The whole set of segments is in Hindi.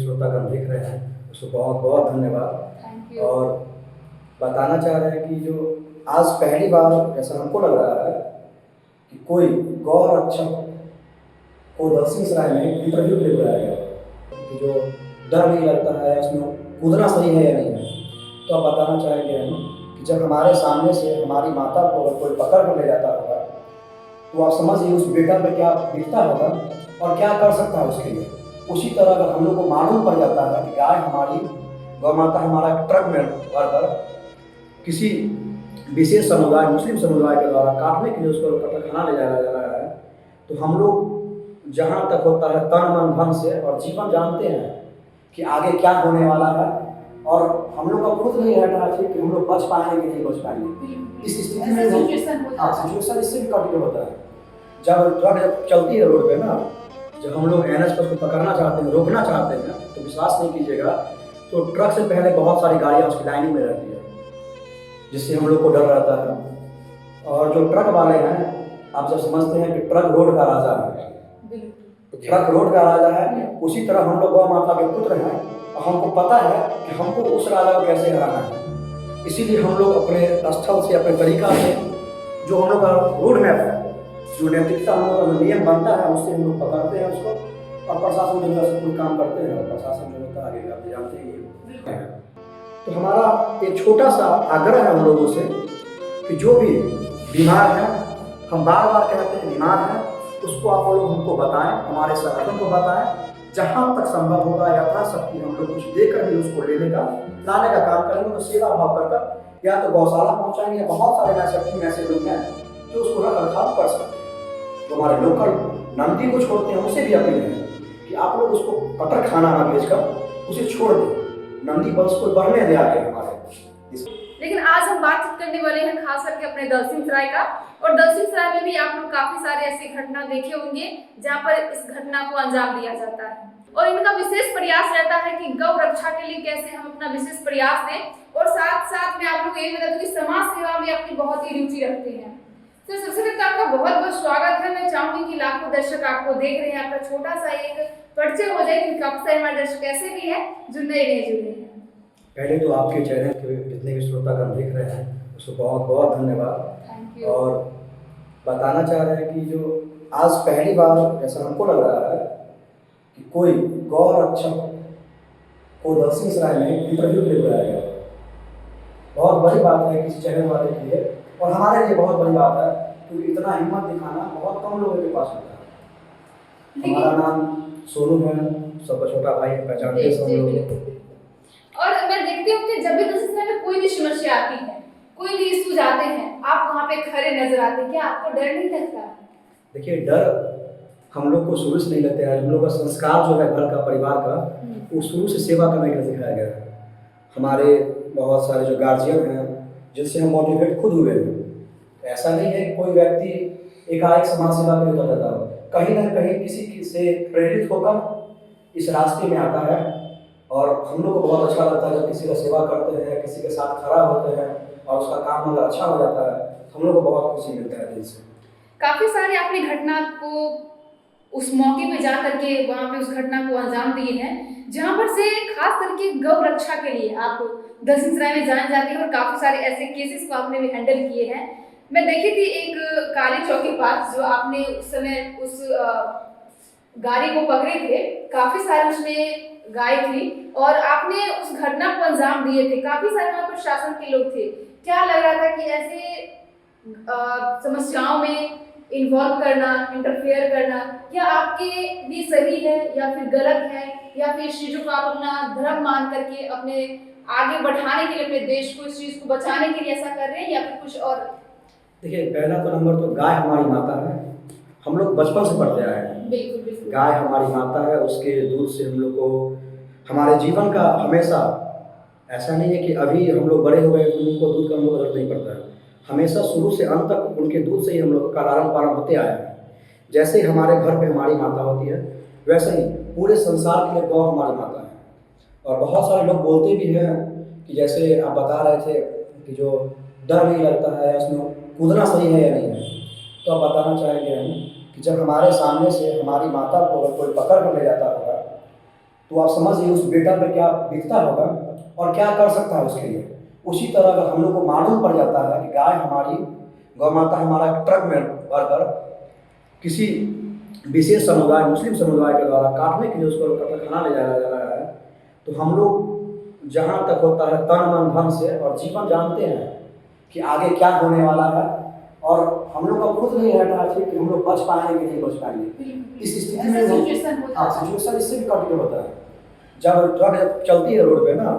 श्रोतागण देख रहे हैं उसको बहुत बहुत धन्यवाद। और बताना चाह रहे हैं कि जो आज पहली बार ऐसा हमको लग रहा है कि कोई गौ रक्षक को दलसिंहसराय में इंटरव्यू के लिए बुलाया गया कि जो डर नहीं लगता है उसमें कूदना सही है या नहीं है। तो आप बताना चाहेंगे हम कि जब हमारे सामने से हमारी माता को अगर कोई पकड़ कर ले जाता होगा तो आप समझिए उस बेटा पे क्या बीतता होगा और क्या कर सकता है उसके लिए। उसी तरह अगर हम लोग को मालूम पड़ जाता है कि गाय हमारी गौ माता हमारा ट्रक में भरकर किसी विशेष समुदाय मुस्लिम समुदाय के द्वारा काटने के लिए उसको कतलखाना ले जाया जा रहा है, तो हम लोग जहाँ तक होता है तन मन धन से और जीवन जानते हैं कि आगे क्या होने वाला है। और हम लोग का खुद नहीं रहता है कि हम लोग बच पाएंगे कि नहीं बच पाएंगे। इस स्थिति में सिचुएशन इससे भी कठिन होता है। जब ट्रक चलती है रोड पे ना, जब हम लोग एनएच पर उसको पकड़ना चाहते हैं, रोकना चाहते हैं, तो विश्वास नहीं कीजिएगा, तो ट्रक से पहले बहुत सारी गाड़ियाँ उसकी लाइनिंग में रहती है, जिससे हम लोग को डर रहता है। और जो ट्रक वाले हैं, आप जब समझते हैं कि ट्रक रोड का राजा है, ट्रक रोड का राजा है, उसी तरह हम लोग गौ माता के पुत्र हैं और हमको पता है कि हमको उस राजा को कैसे हराना है। इसीलिए हम लोग अपने स्थल से, अपने तरीका से, जो हम लोग का रोड मैप है, जो नैतिकता हम लोग का नियम बनता है, उससे हम लोग पकड़ते हैं उसको और प्रशासन जो है कुछ काम करते हैं। और प्रशासन जो होता है आगे आप जानते ही हैं। तो हमारा एक छोटा सा आग्रह है हम लोगों से कि जो भी बीमार है, हम बार बार कहते हैं बीमार है, उसको आप लोग हमको बताएं, हमारे संगठन को बताएं। जहाँ तक संभव होगा यथाशक्ति हम लोग कुछ देकर भी उसको लाने का काम करेंगे। तो सेवा भाव कर या तो गौशाला पहुँचाएंगे, या बहुत सारे ऐसे लोग हैं जो उसको रख रखाव कर सकते हैं। तो हमारे लोकल नंदी को छोड़ते हैं, उनसे भी अपील है कि आप लोग उसको कटर खाना ना भेजकर उसे छोड़ दें, नंदी वंश को बढ़ने दे आगे हमारे। लेकिन आज हम बातचीत करने वाले हैं खास करके अपने दलसिंहसराय का। और दलसिंहसराय में भी आप लोग काफी सारे ऐसे घटना देखे होंगे जहाँ पर इस घटना को अंजाम दिया जाता है। और इनका विशेष प्रयास रहता है कि गौ रक्षा के लिए कैसे हम अपना विशेष प्रयास दें। और साथ साथ में आप लोग ये बता दूं कि समाज सेवा में अपनी बहुत ही रुचि रखते हैं। तो सबसे पहले आपका बहुत बहुत स्वागत है। मैं चाहूंगी कि लाखों दर्शक आपको देख रहे हैं, आपका छोटा सा एक परिचय हो जाए कि कब से हमारे दर्शक कैसे भी है जो नए जुड़े हैं। पहले तो आपके चैनल के जितने भी श्रोतागण देख रहे हैं उसको बहुत बहुत धन्यवाद। और बताना चाह रहे हैं कि जो आज पहली बार ऐसा हमको लग रहा है कि कोई गौ रक्षक को दलसिंहसराय में इंटरव्यू के लिए बुलाया गया। बहुत बड़ी बात है किसी चैनल वाले के लिए, और हमारे लिए बहुत बड़ी बात है, क्योंकि इतना हिम्मत दिखाना बहुत कम लोगों के पास होता है। हमारा नाम सोनू है, सबका छोटा भाई पहचानते हैं सब लोग। और मैं देखती हूँ कि जब भी दलसिंहसराय में कोई भी समस्या आती है, कोई भी इश्यूज आते हैं, आप वहाँ पे खड़े नजर आते हैं। क्या आपको डर नहीं लगता? देखिए, डर हम लोग को शुरू से नहीं लगता है। हम लोग का संस्कार जो है घर का, परिवार का, वो शुरू से सेवा करने का सिखाया गया है। हमारे बहुत सारे जो गार्जियन हैं जिनसे हम मोटिवेट खुद हुए हैं। ऐसा नहीं है कोई व्यक्ति एकाएक समाज सेवा के लिए उतर जाता हो, कहीं ना कहीं किसी से प्रेरित होकर इस रास्ते में आता है। और हम लोग को बहुत अच्छा लगता है जब किसी का सेवा करते हैं, किसी के साथ खड़ा होते हैं और उसका काम अगर अच्छा हो जाता है, हम लोग को बहुत खुशी मिलता है दिल से। काफी सारे आपने घटना को उस मौके पे जा करके वहाँ पे उस घटना को अंजाम दिए हैं, जहाँ पर से खास करके गौ रक्षा के लिए आप दलसिंहसराय में जाने जाते हैं। और काफी सारे ऐसे केसेस को आपने भी हैंडल किए हैं। मैं देखी थी एक काली चौक के पास जो आपने उस समय उस गाड़ी को पकड़े थे, काफी सारे उसमें गाय थी और आपने उस घटना को अंजाम दिए थे। काफी सारे वहाँ पर शासन के लोग थे। क्या लग रहा था कि ऐसे समस्याओं में इन्वॉल्व करना, इंटरफेयर करना, क्या आपके लिए सही है या फिर गलत है, या फिर इस चीज़ों को आप अपना धर्म मान करके अपने आगे बढ़ाने के लिए, अपने देश को, इस चीज़ को बचाने के लिए ऐसा कर रहे हैं या फिर कुछ और? देखिए, पहला तो नंबर तो गाय हमारी माता है। हम लोग बचपन से पढ़ते आए हैं। बिल्कुल बिल्कुल। गाय गाय हमारी माता है, उसके दूध से हम लोग को हमारे जीवन का हमेशा, ऐसा नहीं है कि अभी हम लोग बड़े हो गए तो उनको दूध का हम लोग जरूरत नहीं पड़ता है। हमेशा शुरू से अंत तक उनके दूध से ही हम लोग का लालन पालन होते आया है। जैसे हमारे घर पे हमारी माता होती है, वैसे ही पूरे संसार के लिए गौ हमारी माता है। और बहुत सारे लोग बोलते भी हैं कि जैसे आप बता रहे थे कि जो डर नहीं लगता है उसमें कूदना सही है या नहीं है। तो आप बताना चाहेंगे हम कि जब हमारे सामने से हमारी माता को अगर कोई पकड़ कर ले जाता होगा तो आप समझिए उस बेटा पे क्या बीतता होगा और क्या कर सकता है उसके लिए। उसी तरह अगर हम लोग को मालूम पड़ जाता है कि गाय हमारी, गौ माता हमारा ट्रक में भरकर किसी विशेष समुदाय, मुस्लिम समुदाय के द्वारा काटने के लिए उसको कतलखाना ले जाया जा रहा है, तो हम लोग जहाँ तक होता है तन मन धन से और जीवन जानते हैं कि आगे क्या होने वाला है, और हम लोग का खुद नहीं रहता है कि हम लोग बच पाएंगे कि नहीं बच पाएंगे। इस स्थिति में सिचुएशन इससे भी कठिन होता है। जब ट्रक चलती है रोड पे ना,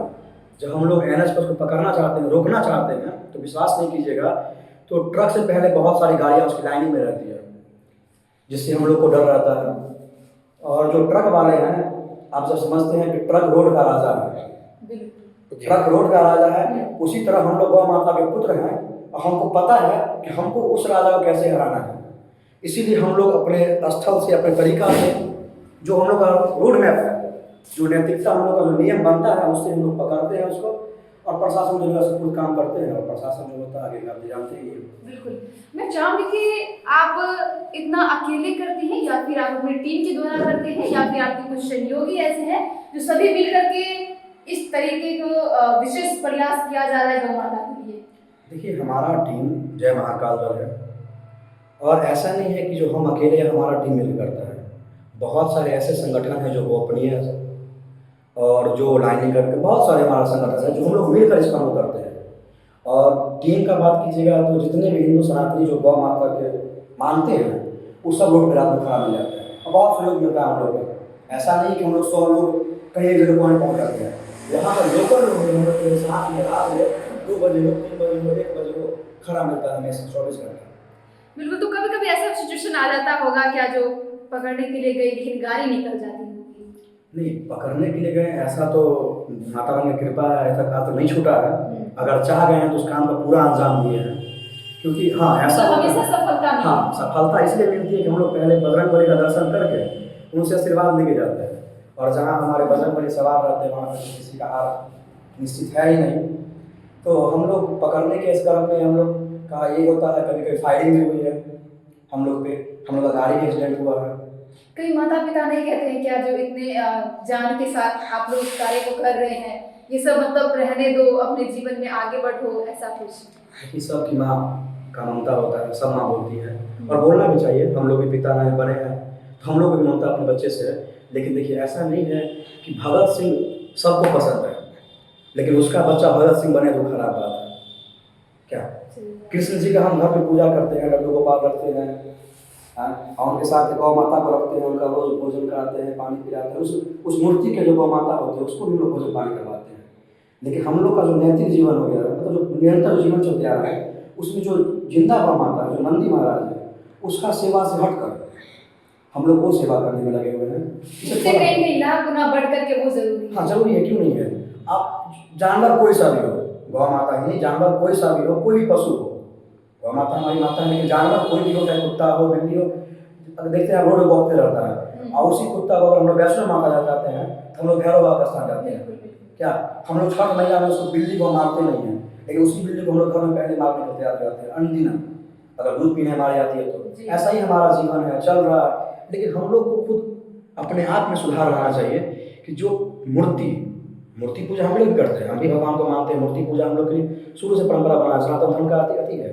जब हम लोग NH पर उसको पकड़ना चाहते हैं, रोकना चाहते हैं, तो विश्वास नहीं कीजिएगा, तो ट्रक से पहले बहुत सारी गाड़ियाँ उसकी लाइनिंग में रहती है, जिससे हम लोग को डर रहता है। और जो ट्रक वाले हैं, आप जब समझते हैं कि ट्रक रोड का राजा है, ट्रक रोड का राजा है, उसी तरह हम लोग गौ माता के पुत्र हैं और हमको पता है कि हमको उस राजा को कैसे हराना है। इसीलिए हम लोग अपने स्थल से, अपने तरीका से, जो हम लोग का रोड मैप है, जो नैतिकता हम लोग का जो नियम बनता है, उससे हम लोग पकड़ते हैं उसको, और प्रशासन जो है सब कुछ काम करते हैं, और प्रशासन जो होता है आगे आप जानते ही हैं। बिल्कुल। मैं चाहूँगी कि आप इतना अकेले करते हैं या फिर आप अपनी टीम के द्वारा करते हैं, या फिर आपके कुछ सहयोगी ऐसे हैं जो सभी मिल करके इस तरीके को विशेष प्रयास किया जा रहा है गौ माता के लिए? देखिए, हमारा टीम जय महाकाल दल है, और ऐसा नहीं है कि जो हम अकेले हमारा टीम मिल करता है। बहुत सारे ऐसे संगठन हैं जो गोपनीय है और जो लाइनिंग करके, बहुत सारे हमारा संगठन है जो हम लोग मिलकर इस काम को करते हैं। और टीम का बात कीजिएगा तो जितने भी हिंदू सनातनी जो गौ माता के मानते हैं, वो सब लोग रात में खड़ा मिल जाते हैं, और बहुत सहयोग मिलता है हम लोग को। ऐसा नहीं कि हम लोग 100 लोग कहीं एक जगह पहुँच जाते हैं। यहाँ पर लोकल लोग हम लोग के साथ में रात में 2 बजे हो, 3 बजे हो, 1 बजे हो, खड़ा मिलता है हमेशा 24 घंटे। बिल्कुल। तो कभी कभी ऐसा सिचुएशन आ जाता होगा क्या, जो पकड़ने के लिए गई लेकिन गाड़ी निकल जाती है? नहीं, पकड़ने के लिए गए ऐसा तो माता रानी की कृपा है, ऐसा काम तो नहीं छूटा है। अगर चाह गए हैं तो उस काम का पूरा अंजाम दिए हैं, क्योंकि हाँ ऐसा हमेशा सफलता मिलती है। हाँ, सफलता इसलिए मिलती है कि हम लोग पहले बजरंगबली का दर्शन करके उनसे आशीर्वाद लेके जाते हैं, और जहाँ हमारे बजरंगबली सवार रहते हैं वहाँ पर किसी का हार निश्चित है ही नहीं। तो हम लोग पकड़ने के इस क्रम में हम लोग का ये होता है, कभी कभी फायरिंग भी हुई है हम लोग पे, हम लोग का गाड़ी भी एक्सीडेंट हुआ है। कई माता पिता नहीं कहते हैं क्या, जो इतने जान के साथ आप लोग इस कार्य को कर रहे हैं, ये सब मतलब रहने दो, अपने जीवन में आगे बढ़ो, ऐसा कुछ? ये सब की माँ का ममता होता है, सब माँ बोलती है, और बोलना भी चाहिए। हम लोग भी पिता हैं, बने हैं, तो हम लोग को भी ममता अपने बच्चे से है। लेकिन देखिए, ऐसा नहीं है कि भगत सिंह सबको पसंद है, लेकिन उसका बच्चा भगत सिंह बने तो खराब बात है क्या। कृष्ण जी का हम घर में पूजा करते हैं, लड्डू गोपाल रखते हैं, और उनके साथ गौ माता को रखते हैं, उनका रोज भोजन कराते हैं, पानी पिलाते हैं। उस मूर्ति के जो गौ माता होते हैं उसको भी लोग भोजन पानी करवाते हैं। लेकिन हम लोग का जो नैतिक जीवन हो गया है, मतलब जो निरंतर जीवन चलते आ रहा है, उसमें जो जिंदा गौ माता है, जो नंदी महाराज है, उसका सेवा से हटकर हम लोग वो सेवा करने में लगे हुए हैं। इससे कहीं लाभ गुना बढ़ करके वो जरूरी है। हाँ, जरूरी है, क्यों नहीं है। आप जानवर कोई सा भी हो, गौ माता ही नहीं, जानवर कोई सा भी हो, कोई भी पशु हो, गौ माता हमारी माता है। लेकिन जानवर कोई भी हो, चाहे कुत्ता हो, बिल्ली हो, अगर देखते हैं रोड में बहुत रहता है, और उसी कुत्ता को अगर हम लोग वैष्णो माता जाते हैं तो हम लोग भैरव बाबा का स्थान जाते हैं क्या। हम लोग छठ महीना में उसको बिल्ली को मारते नहीं हैं, लेकिन उसी बिल्ली को हम लोग घर में पहले मारने को तैयार करते हैं अनदिना, अगर दूध पीने मारी जाती है तो। ऐसा ही हमारा जीवन है, चल रहा है। लेकिन हम लोग को खुद अपने आप में सुधार लाना चाहिए कि जो मूर्ति पूजा हम लोग भी करते हैं, हम भी भगवान को मानते हैं, मूर्ति पूजा हम लोग की शुरू से परंपरा बना, सनातन धर्म का अति है।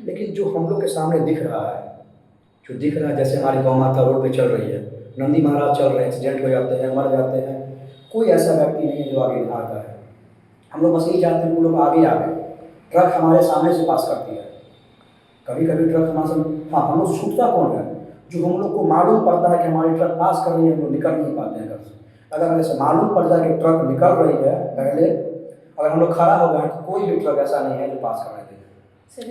लेकिन जो हम लोग के सामने दिख रहा है, जैसे हमारी गौ माता रोड पे चल रही है, नंदी महाराज चल रहे हैं, एक्सीडेंट हो जाते हैं, मर जाते हैं, कोई ऐसा व्यक्ति नहीं है जो आगे आता है। हम लोग बस यही चाहते हैं कि लोग आगे आ गए। ट्रक हमारे सामने से पास करती है, कभी कभी ट्रक हमारे सामने, हाँ, हम लोग छूटता कौन है, जो हम लोग को मालूम पड़ता है कि हमारी ट्रक पास कर रही है, हम लोग निकल नहीं पाते हैं घर से। अगर हमें से मालूम पड़ जाए कि ट्रक निकल रही है पहले, अगर हम लोग खड़ा हो गए तो कोई भी ट्रक ऐसा नहीं है जो पास कर रहे थे।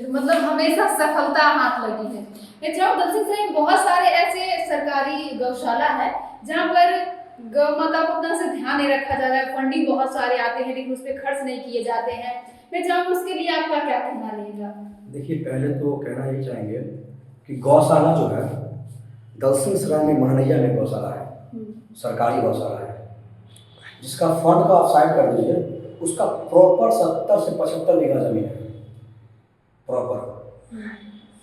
मतलब हमेशा सफलता हाथ लगी है। मैं चाहूँ दलसिंह साहब, बहुत सारे ऐसे सरकारी गौशाला है जहाँ पर गौ माता को उतना से ध्यान नहीं रखा जा रहा है, फंडिंग बहुत सारे आते हैं लेकिन उस पर खर्च नहीं किए जाते हैं। मैं चाहूँ उसके लिए आपका क्या कहना रहेगा? देखिए, पहले तो कहना यही चाहेंगे कि गौशाला जो है, दलसिंह सराय में महनैया में गौशाला है, सरकारी गौशाला है, जिसका फंड का आप साइड कर दीजिए, उसका प्रॉपर 70 से 75 बीघा जमीन है प्रॉपर।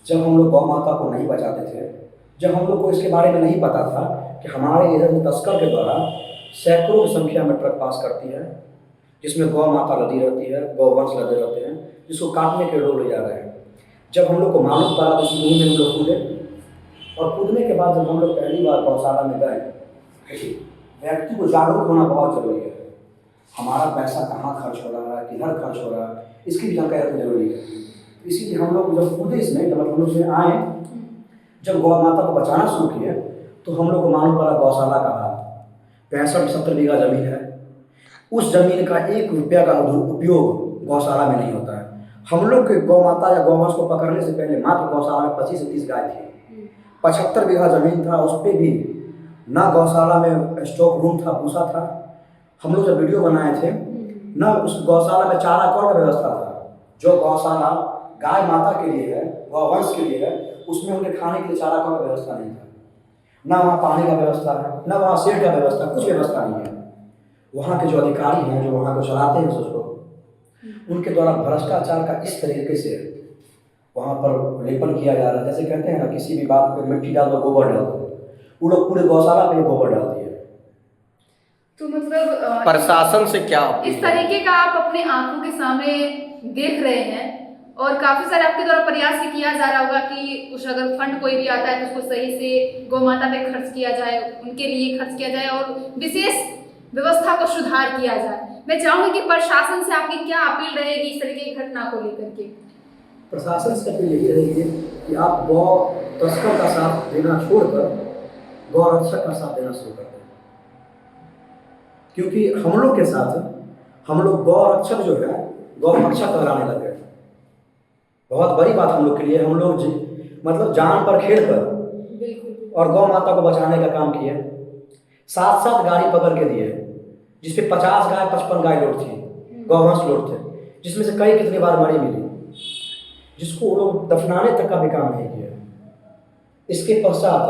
जब हम लोग गौ माता को नहीं बचाते थे, जब हम लोग को इसके बारे में नहीं पता था कि हमारे इधर तस्कर के द्वारा सैकड़ों की संख्या में ट्रक पास करती है, जिसमें गौ माता लदी रहती है, गौवंश लदे रहते हैं, जिसको काटने के लोग ले जा रहे हैं। जब हम लोग को मालूम पड़ा तो इस मुहिम में हम लोग कूदे, और कूदने के बाद जब हम लोग पहली बार गौशाला में गए, व्यक्ति को जागरूक होना बहुत जरूरी है। हमारा पैसा कहाँ खर्च हो रहा है, किधर खर्च हो रहा है, इसकी भी जानकारी रखनी जरूरी है। इसीलिए हम लोग जब कूदे इसमें, जब हम लोग इसमें आए, जब गौ माता को बचाना शुरू किए, तो हम लोग को मालूम पड़ा गौशाला का हाल। 65-70 बीघा जमीन है, उस जमीन का 1 रुपया का उपयोग गौशाला में नहीं होता है। हम लोग के गौ माता या गौवंश को पकड़ने से पहले मात्र गौशाला में 25 से 30 गाय थी। 75 बीघा जमीन था, उस पर भी ना गौशाला में स्टॉक रूम था, भूसा था। हम लोग जब वीडियो बनाए थे, ना उस गौशाला में चारा कौन का व्यवस्था था। जो गौशाला गाय माता के लिए है, गौवंश के लिए है, उसमें उनके खाने के लिए चारा कौन का व्यवस्था नहीं था। ना वहाँ पानी का व्यवस्था है, ना वहाँ शेड का व्यवस्था, कुछ व्यवस्था नहीं है। वहाँ के जो अधिकारी हैं, जो वहाँ को चलाते हैं उसको, उनके द्वारा भ्रष्टाचार का इस तरीके से वहाँ पर लेपन किया जा रहा है। जैसे कहते हैं ना, किसी भी बात पे मिट्टी डाल दो, गोबर डाल दो, वो लोग पूरे गौशाला पे गोबर डाल दिए। तो मतलब प्रशासन से क्या इस तरीके का आप अपनी आंखों के सामने देख रहे हैं, और काफी सारे आपके द्वारा प्रयास ये किया जा रहा होगा कि कुछ अगर फंड कोई भी आता है तो उसको सही से गौ माता पे खर्च किया जाए, उनके लिए खर्च किया जाए, और विशेष व्यवस्था को सुधार किया जाए। मैं चाहूंगी कि प्रशासन से आपकी क्या अपील रहेगी इस तरीके की घटना को लेकर के? प्रशासन से अपील यही रहेगी कि आप गौ तस्कर का साथ देना छोड़कर गौ रक्षक का साथ देना शुरू कर दें। क्योंकि हम लोग के साथ हम लोग गौ रक्षक जो है, गौ रक्षक कहलाने लग गए। बहुत बड़ी बात हम लोग के लिए। हम लोग मतलब जान पर खेल कर और गौ माता को बचाने का काम किए। 7-7 गाड़ी पकड़ के दिए, जिसपे 50 गाय 55 गाय लोड थी, गौवंश लोड थे, जिसमें से कई कितनी बार मरी मिली, जिसको वो लोग दफनाने तक का भी काम नहीं किया। इसके पश्चात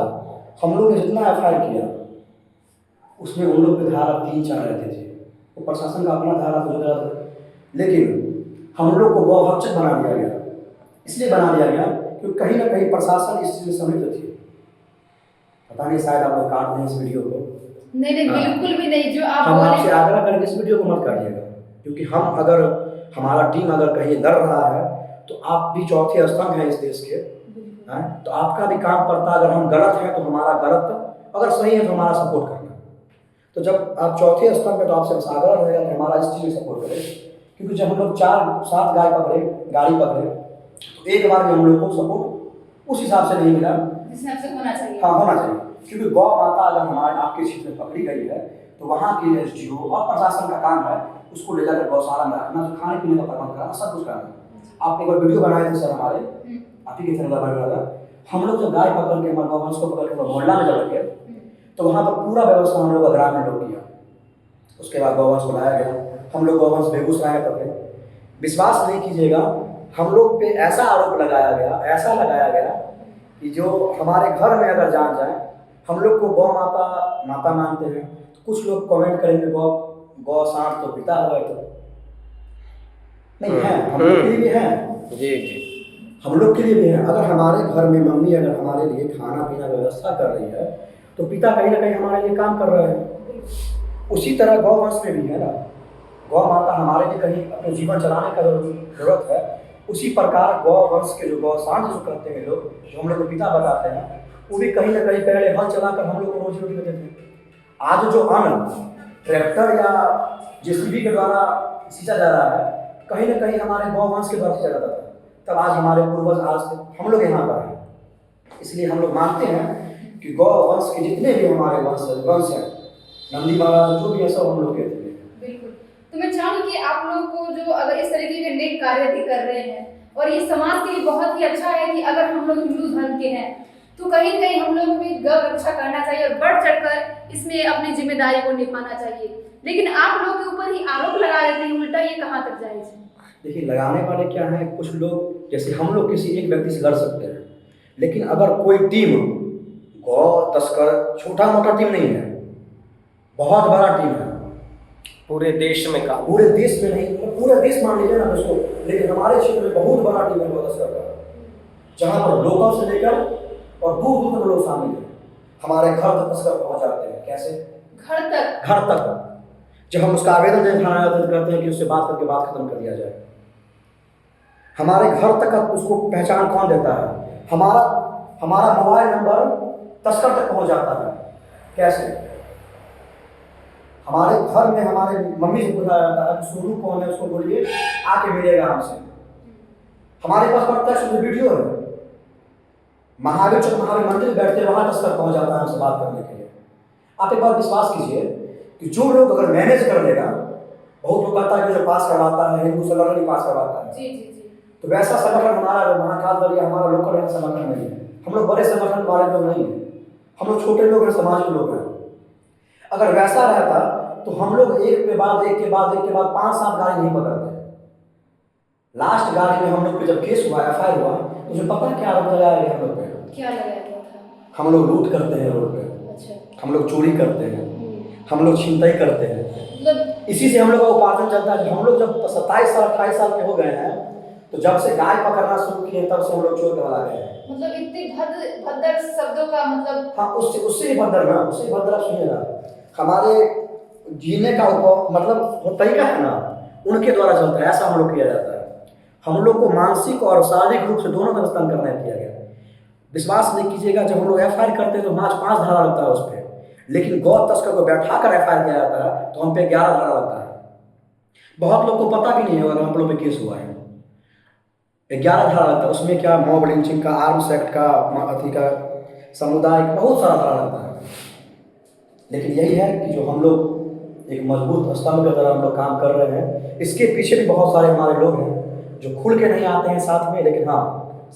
हम लोग ने जितना एफआईआर किया, उसमें उन लोग की धारा 3-4 रहती थी। वो प्रशासन का अपना धारा तो जुदा था, लेकिन हम लोग को गौरक्षक बना दिया गया। इसलिए बना दिया गया क्योंकि कहीं ना कहीं प्रशासन इस चीज़ में सम्मिलित थी। पता नहीं, शायद आप लोग काट दें इस वीडियो को। नहीं, बिल्कुल भी नहीं। जो आप हम आपसे आग्रह करेंगे इस वीडियो को मत काटिएगा, क्योंकि हम अगर हमारा टीम अगर कहीं लड़ रहा है तो आप भी चौथे स्तंभ हैं इस देश के, हैं, तो आपका भी काम पड़ता है। अगर हम गलत हैं तो हमारा गलत, अगर सही है तो हमारा सपोर्ट करना। तो जब आप चौथे स्तंभ पे, तो आपसे बस आग्रह रहेगा कि हमारा इस चीज़ में सपोर्ट करें। क्योंकि जब हम लोग 4-7 गाय पकड़े, गाड़ी पकड़े, तो एक बार में हम लोग को सपोर्ट उस हिसाब से नहीं मिला जिसमें आपसे होना चाहिए। हाँ, होना चाहिए। क्योंकि गौ माता अगर हमारे आपके क्षेत्र में पकड़ी गई है, तो वहाँ के एसडीओ और प्रशासन का काम है उसको ले जाकर गौशाला में रखना, तो खाने पीने का प्रबंध करना, सब कुछ करना। आप एक बार वीडियो बनाए थे सर हमारे, आप ही के चैनल पर लगा। हम लोग जब गाय पकड़ के, हमारे गौवंश को पकड़ के मोहल्ला में जब रखे, तो वहाँ पर पूरा व्यवस्था हम लोग ग्रामीण लोग किया। उसके बाद गौवंश को लाया गया। हम लोग गौवंश बेगूसराय में पकड़े। विश्वास नहीं कीजिएगा, हम लोग पे ऐसा आरोप लगाया गया कि जो हमारे घर में अगर जान जाए, हम लोग को गौ माता मानते हैं, तो कुछ लोग कमेंट करेंगे गौ सांड तो पिता हुआ तो नहीं है, हम लोग के लिए भी है जी, हम लोग के लिए भी है। अगर हमारे घर में मम्मी अगर हमारे लिए खाना पीना व्यवस्था कर रही है, तो पिता कहीं ना कहीं हमारे लिए काम कर रहे हैं। उसी तरह गौवंश में भी है ना, गौ माता हमारे लिए कहीं अपने जीवन चलाने का जरूरत है। उसी प्रकार गौवंश के जो गौसांड जो कहते हैं लोग, जो हम लोग को पिता बताते हैं, वो भी कहीं ना कहीं पहले हल चलाकर हम लोग को रोजी रोटी देते थे। आज जो अन्न ट्रैक्टर या जेसीबी के द्वारा सींचा जा रहा है, कहीं ना कहीं हमारे गौवंश के द्वारा सींचा जाता था। तब आज हमारे पूर्वज, आज हम लोग यहाँ पर हैं। इसलिए हम लोग मानते हैं कि गौवंश के जितने भी हमारे वंश हैं, नंदी महाराज जो भी है, सब हम लोग के थे। बिल्कुल। तो मैं चाहूँगी कि आप लोग को जो अगर इस तरीके के नेक कार्य भी कर रहे हैं, और ये समाज के लिए बहुत ही अच्छा है कि अगर हम लोग हिंदू धर्म के हैं, तो कहीं न कहीं हम लोग भी गौ रक्षा करना चाहिए और बढ़ चढ़कर इसमें अपनी जिम्मेदारी को निभाना चाहिए। लेकिन आप लोग के ऊपर ही आरोप लगा देते हैं उल्टा, ये कहाँ तक जायज़ है? देखिए, लगाने वाले क्या है, कुछ लोग, जैसे हम लोग किसी एक व्यक्ति से लड़ सकते हैं, लेकिन अगर कोई टीम, गौ तस्कर छोटा मोटा टीम नहीं है, बहुत बड़ा टीम है, पूरे देश में काम, पूरे देश में नहीं, पूरे देश मान लीजिए ना उसको, लेकिन हमारे क्षेत्र में बहुत बड़ा टीम है गौ तस्कर का, जहाँ पर लोकल से लेकर और दूर दूर तक लोग शामिल हैं। हमारे घर तक तस्कर पहुँच जाते हैं। कैसे? घर तक। जब हम उसका आवेदन देने थाना जाते हैं तो कहते हैं कि उससे बात करके बात खत्म कर दिया जाए। हमारे घर तक का उसको पहचान कौन देता है? हमारा मोबाइल नंबर तस्कर तक पहुंच जाता है। कैसे? हमारे घर में हमारे मम्मी से पूछा जाता है सोनू कौन है, उसको बोलिए आके मिलेगा हमसे। हमारे पास प्रत्यक्ष वीडियो है, महावीर चौक महावीर मंदिर बैठते वहां तस्कर पहुंच जाता है हमसे बात करने के लिए। आप एक बार विश्वास कीजिए कि जो लोग अगर मैनेज कर लेगा, बहुत लोग कहता है कि जो पास करवाता है हिंदू संगठन ही पास करवाता है, जी जी जी, तो वैसा संगठन हमारा महाकाल दल या हमारा लोकल संगठन नहीं है। हम लोग बड़े संगठन वाले लोग नहीं है, हम लोग छोटे लोग हैं, समाज के लोग हैं। अगर वैसा रहता तो हम लोग एक के बाद 5-7 गाड़ी नहीं पकड़ते। लास्ट गाड़ी में हम लोग पे जब केस हुआ, FIR हुआ, तो मुझे पता है क्या आरोप लगाया गया हम लोग पे? क्या लगाया गया था? हम लोग लूट करते हैं रोड पे, अच्छा, हम लोग चोरी करते हैं, हम लोग छिनताई करते हैं। मतलब इसी से हम लोग का उपार्जन चलता है। हम लोग जब 27 साल 28 साल के हो गए हैं, तो जब से गाय पकड़ना शुरू किए तब से हम लोग चोर के भला गए हैं। मतलब इतने भद्र शब्दों का मतलब। हाँ, उससे ही भद्र ना, उससे ही भद्र। आप सुनिए ना, हमारे जीने का मतलब वो तरीका है ना, उनके द्वारा चलता है, ऐसा हम लोग किया जाता है। हम लोग को मानसिक और शारीरिक रूप से दोनों का नुकसान करना किया गया। विश्वास नहीं कीजिएगा, जब हम लोग FIR करते हैं तो 5 धारा लगता है उस पर, लेकिन गौ तस्कर को बैठा कर FIR किया जाता है तो हम पे 11 धारा लगता है। बहुत लोग को पता भी नहीं है अगर हम लोग पे केस हुआ है। 11 धारा लगता है, उसमें क्या मॉब लिंचिंग का, आर्म्स एक्ट का, अथी का, समुदाय, बहुत सारा धारा लगता है। लेकिन यही है कि जो हम लोग एक मजबूत स्तंभ की तरह हम लोग काम कर रहे हैं। इसके पीछे भी बहुत सारे हमारे लोग हैं जो खुल के नहीं आते हैं साथ में, लेकिन हाँ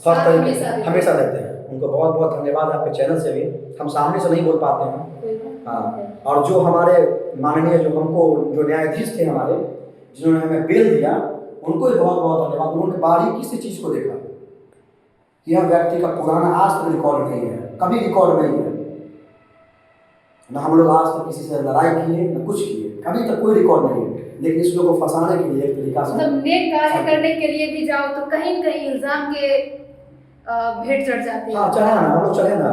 हर तरीके हमेशा देते हैं। उनको बहुत बहुत धन्यवाद आपके चैनल से भी। हम सामने से नहीं बोल पाते हैं। हाँ, और जो हमारे माननीय जो हमको जो न्यायाधीश थे हमारे, जिन्होंने हमें बेल दिया, उनको भी बहुत बहुत धन्यवाद। उन्होंने बारीकी से चीज़ को देखा कि यह व्यक्ति का पुराना आज तक रिकॉर्ड नहीं है, कभी रिकॉर्ड नहीं है ना। हम लोग आज तक किसी से लड़ाई किए न कुछ किए, कभी तक कोई रिकॉर्ड नहीं है। लेकिन इस लोग को फंसाने के लिए एक तरीका से, मतलब नेक कार्य करने के लिए भी जाओ तो कहीं न कहीं इल्जाम के भेंट चढ़ जाते हैं। हाँ, चढ़े ना, हम लोग चढ़े ना।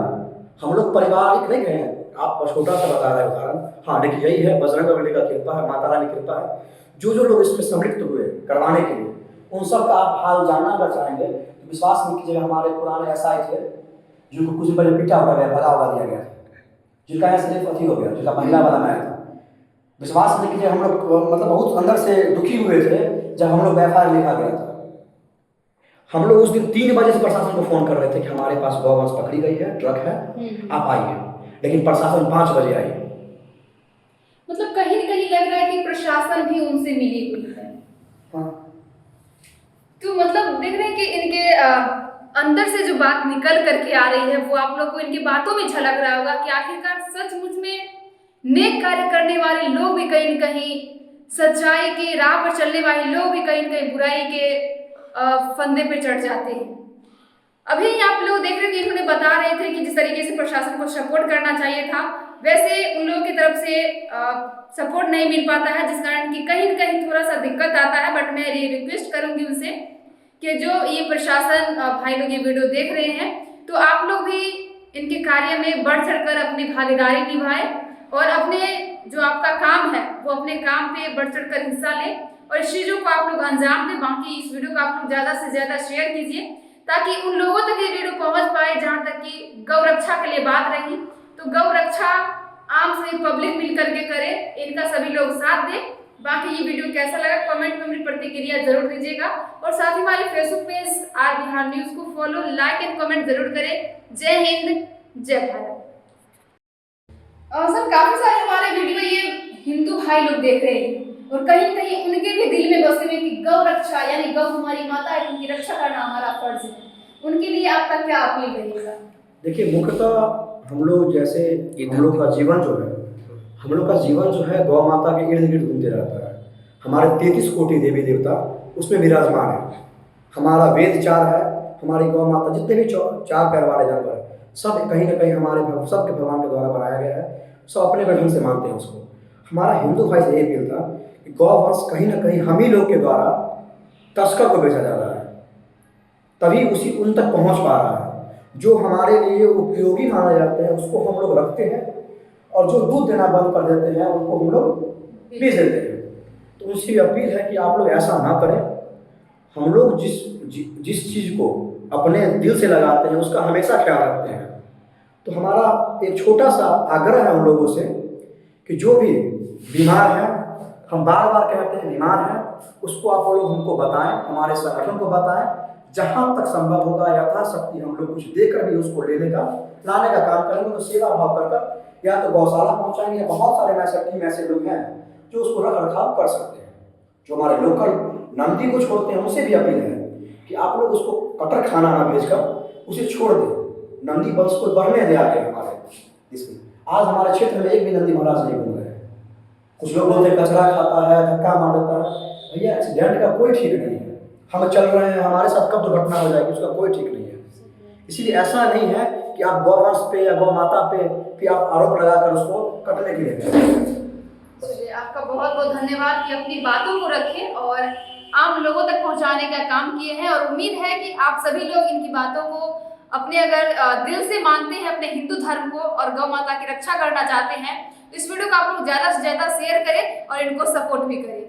हम लोग पारिवारिक नहीं गए, आप छोटा सा बता रहे हैं उदाहरण। हाँ, लेकिन यही है, बजरंगबली का कृपा है, माता रानी की कृपा है। जो लोग इसमें सम्मिलित हुए करवाने के लिए, उन सब का आप हाल जानना अगर चाहेंगे तो विश्वास नहीं कीजिएगा। हमारे पुराने SI थे जिनको कुछ दिन पहले पिटा हुआ गया, भगा हुआ दिया गया, जिनका सिर्फ अथी हो गया, जिनका महिला वाला मैच था। विश्वास नहीं कीजिए, हम लोग मतलब बहुत अंदर से दुखी हुए थे जब हम लोग FIR लिखा गया था। हम लोग उस दिन 3 बजे से प्रशासन को फोन कर रहे थे कि हमारे पास गौवंश पकड़ी गई है, ट्रक है, आप आइए। लेकिन प्रशासन 5 बजे आई। मतलब कहीं न कहीं लग रहा है कि प्रशासन भी उनसे मिली हुई है। हाँ, तो मतलब देख रहे हैं कि इनके अंदर से जो बात निकल करके आ रही है वो आप लोग को इनकी बातों में झलक रहा होगा कि आखिरकार सचमुच में नेक कार्य करने वाले लोग भी कहीं न कहीं, सच्चाई के राह पर चलने वाले लोग भी कहीं न कहीं बुराई के फंदे पे चढ़ जाते हैं। अभी आप लोग देख रहे थे, इन्होंने बता रहे थे कि जिस तरीके से प्रशासन को सपोर्ट करना चाहिए था, वैसे उन लोगों की तरफ से सपोर्ट नहीं मिल पाता है, जिस कारण की कहीं न कहीं थोड़ा सा दिक्कत आता है। बट मैं ये रिक्वेस्ट करूंगी उनसे कि जो ये प्रशासन भाई लोग ये वीडियो देख रहे हैं, तो आप लोग भी इनके कार्य में बढ़ चढ़कर अपनी भागीदारी निभाएं और अपने जो आपका काम है वो अपने काम पे बढ़ चढ़कर हिस्सा लें और इस चीज़ों को आप लोग अंजाम दें। बाकी इस वीडियो को आप लोग ज़्यादा से ज़्यादा शेयर कीजिए ताकि उन लोगों तक ये वीडियो पहुंच पाए जहां तक कि गौ रक्षा के लिए बात रही। तो गौ रक्षा आम से पब्लिक मिल करके करे, इनका सभी लोग साथ दें। बाकी ये वीडियो कैसा लगा कमेंट में अपनी प्रतिक्रिया जरूर दीजिएगा और साथ ही हमारे Facebook page R Bihar news को फॉलो, लाइक एंड कमेंट जरूर करें। जय हिंद, जय भारत। सर काफी सारे हमारे वीडियो ये हिंदू भाई लोग देख रहे हैं और कहीं कहीं उनके भी दिल में बसे हुए कि गौ रक्षा यानी गौ हमारी माता है, उनकी रक्षा करना हमारा फर्ज है। उनके लिए आपका क्या अपील रहेगा? देखिए, मुख्यतः हम लोग जैसे हम लोग का जीवन जो है गौ माता के इर्द गिर्द घूमते रहता है। हमारे 33 कोटि देवी देवता उसमें विराजमान है। हमारा वेद 4 है, हमारी गौ माता जितने भी 4 पैर वाले जानवर हैं, सब कहीं ना कहीं हमारे सबके भगवान के द्वारा बनाया गया है। सब अपने ढंग से मानते हैं उसको। हमारा हिंदू भाई से यही अपील था कि गौवंश कहीं ना कहीं हम ही लोग के द्वारा तस्कर को बेचा जा रहा है, तभी उसी उन तक पहुंच पा रहा है। जो हमारे लिए उपयोगी माने जाते हैं उसको हम लोग रखते हैं और जो दूध देना बंद कर देते हैं उनको हम लोग बेच देते हैं। तो उनसे अपील है कि आप लोग ऐसा ना करें। हम लोग जिस चीज़ को अपने दिल से लगाते हैं उसका हमेशा ख्याल रखते हैं। तो हमारा एक छोटा सा आग्रह है उन लोगों से कि जो भी बीमार है, हम बार बार कहते हैं बीमार है, उसको आप लोग हमको बताएं, हमारे संगठन को बताएं। जहाँ तक संभव होगा यथाशक्ति हम लोग कुछ देकर भी उसको लाने का काम करेंगे। तो सेवा भाव कर या तो गौशाला पहुँचाएंगे, या बहुत सारे टीम ऐसे लोग हैं जो उसको रख रखाव कर सकते हैं। जो हमारे लोकल नंदी को छोड़ते हैं उनसे भी अपील है कि आप लोग उसको कटर खाना ना भेजकर उसे छोड़ दें। नंदी वंश को बढ़ने दे आगे हमारे इसमें। आज हमारे क्षेत्र में एक भी नंदी महाराज नहीं घूम रहे हैं। कुछ लोग बोलते हैं कचरा खाता है, धक्का मार देता है। भैया एक्सीडेंट का कोई ठीक नहीं है। हम चल रहे हैं, हमारे साथ कब दुर्घटना हो जाएगी उसका कोई ठीक नहीं है। इसीलिए ऐसा नहीं है कि आप गौवंश पे या गौ माता पे फिर आप आरोप लगाकर उसको कटने के लिए चलिए, आपका बहुत बहुत धन्यवाद कि अपनी बातों को रखें और आम लोगों तक पहुंचाने का काम किए हैं। और उम्मीद है कि आप सभी लोग इनकी बातों को अपने अगर दिल से मानते हैं अपने हिंदू धर्म को और गौ माता की रक्षा करना चाहते हैं, तो इस वीडियो को आप लोग ज़्यादा से ज़्यादा शेयर करें और इनको सपोर्ट भी करें।